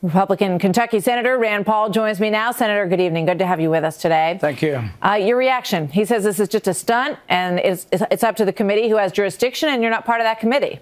Republican Kentucky Senator Rand Paul joins me now. Senator, good evening. Good to have you with us today. Thank you. Your reaction. He says this is just a stunt and it's up to the committee who has jurisdiction, and you're not part of that committee.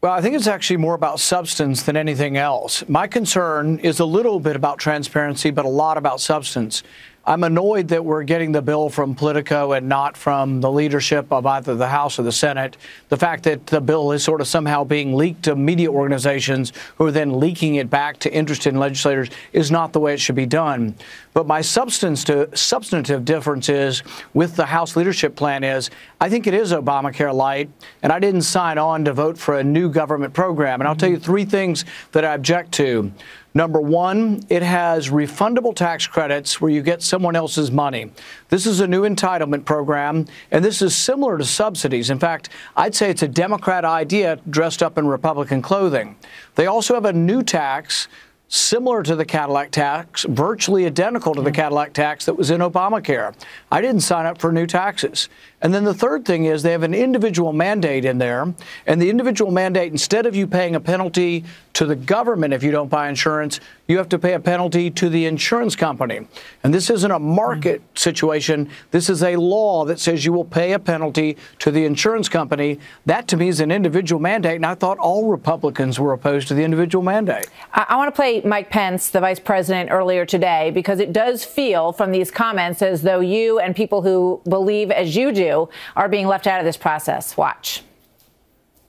Well, I think it's actually more about substance than anything else. My concern is a little bit about transparency, but a lot about substance. I'm annoyed that we're getting the bill from Politico and not from the leadership of either the House or the Senate. The fact that the bill is sort of somehow being leaked to media organizations who are then leaking it back to interested legislators is not the way it should be done. But my substantive difference is with the House leadership plan is I think it is Obamacare light, and I didn't sign on to vote for a new government program. And I'll tell you three things that I object to. Number one, it has refundable tax credits where you get someone else's money. This is a new entitlement program, and this is similar to subsidies. In fact, I'd say it's a Democrat idea dressed up in Republican clothing. They also have a new tax similar to the Cadillac tax, virtually identical to the Cadillac tax that was in Obamacare. I didn't sign up for new taxes. And then the third thing is they have an individual mandate in there. And the individual mandate, instead of you paying a penalty to the government if you don't buy insurance, you have to pay a penalty to the insurance company. And this isn't a market situation. This is a law that says you will pay a penalty to the insurance company. That, to me, is an individual mandate. And I thought all Republicans were opposed to the individual mandate. I want to play Mike Pence, the vice president, earlier today, because it does feel from these comments as though you and people who believe as you do are being left out of this process. Watch.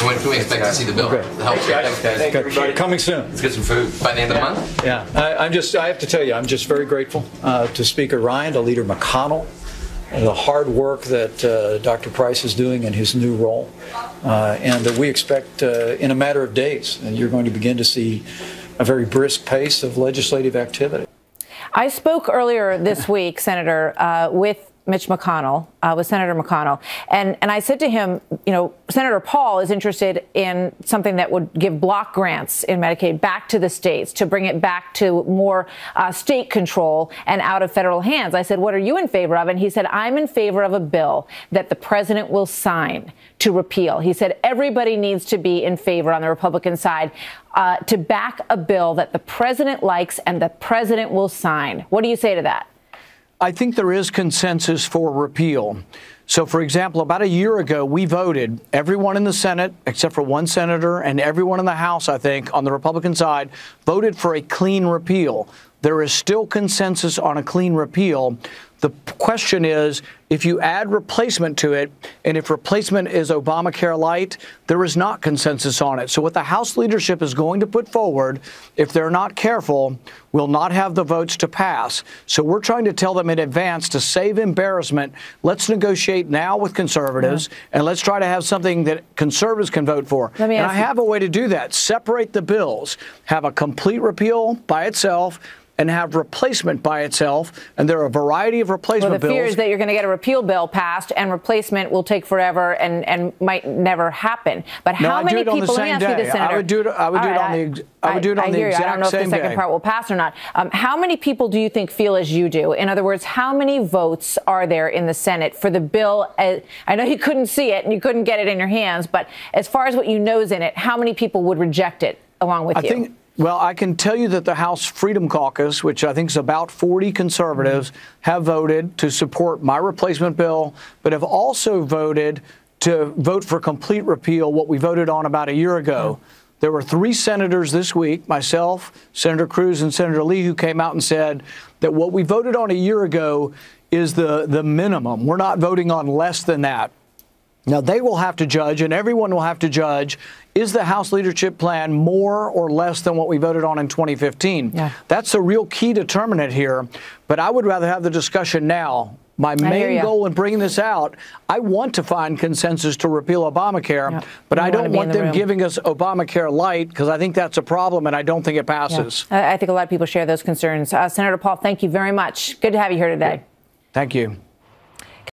When can we expect to see the bill? Okay. The health care. Thanks, guys. Thank you. Coming soon. Let's get some food by the end of the month. Yeah, I have to tell you, I'm just very grateful to Speaker Ryan, to Leader McConnell, and the hard work that Dr. Price is doing in his new role, and that we expect in a matter of days, and you're going to begin to see a very brisk pace of legislative activity. I spoke earlier this week, Senator, with Mitch McConnell, with Senator McConnell. And I said to him, you know, Senator Paul is interested in something that would give block grants in Medicaid back to the states to bring it back to more state control and out of federal hands. I said, what are you in favor of? And he said, I'm in favor of a bill that the president will sign to repeal. He said everybody needs to be in favor on the Republican side to back a bill that the president likes and the president will sign. What do you say to that? I think there is consensus for repeal. So, for example, about a year ago, we voted, everyone in the Senate, except for one senator, and everyone in the House, I think, on the Republican side, voted for a clean repeal. There is still consensus on a clean repeal. The question is, if you add replacement to it, and if replacement is Obamacare light, there is not consensus on it. So what the House leadership is going to put forward, if they're not careful, will not have the votes to pass. So we're trying to tell them in advance to save embarrassment. Let's negotiate now with conservatives, and let's try to have something that conservatives can vote for. And I have a way to do that. Separate the bills. Have a complete repeal by itself, and have replacement by itself. And there are a variety of replacement bills. Well, the fear is that you're going to get a repeal bill passed and replacement will take forever and might never happen. But how many people, let me ask you this, Senator. I would do it on the exact same day. I don't know if the second part will pass or not. How many people do you think feel as you do? In other words, how many votes are there in the Senate for the bill? I know you couldn't see it and you couldn't get it in your hands, but as far as what you know is in it, how many people would reject it along with you? Well, I can tell you that the House Freedom Caucus, which I think is about 40 conservatives, have voted to support my replacement bill, but have also voted to vote for complete repeal, what we voted on about a year ago. There were 3 senators this week, myself, Senator Cruz, and Senator Lee, who came out and said that what we voted on a year ago is the minimum. We're not voting on less than that. Now, they will have to judge, and everyone will have to judge, is the House leadership plan more or less than what we voted on in 2015? Yeah. That's the real key determinant here. But I would rather have the discussion now. My main goal in bringing this out, I want to find consensus to repeal Obamacare, but I don't want them giving us Obamacare light, because I think that's a problem, and I don't think it passes. I think a lot of people share those concerns. Senator Paul, thank you very much. Good to have you here today. Thank you.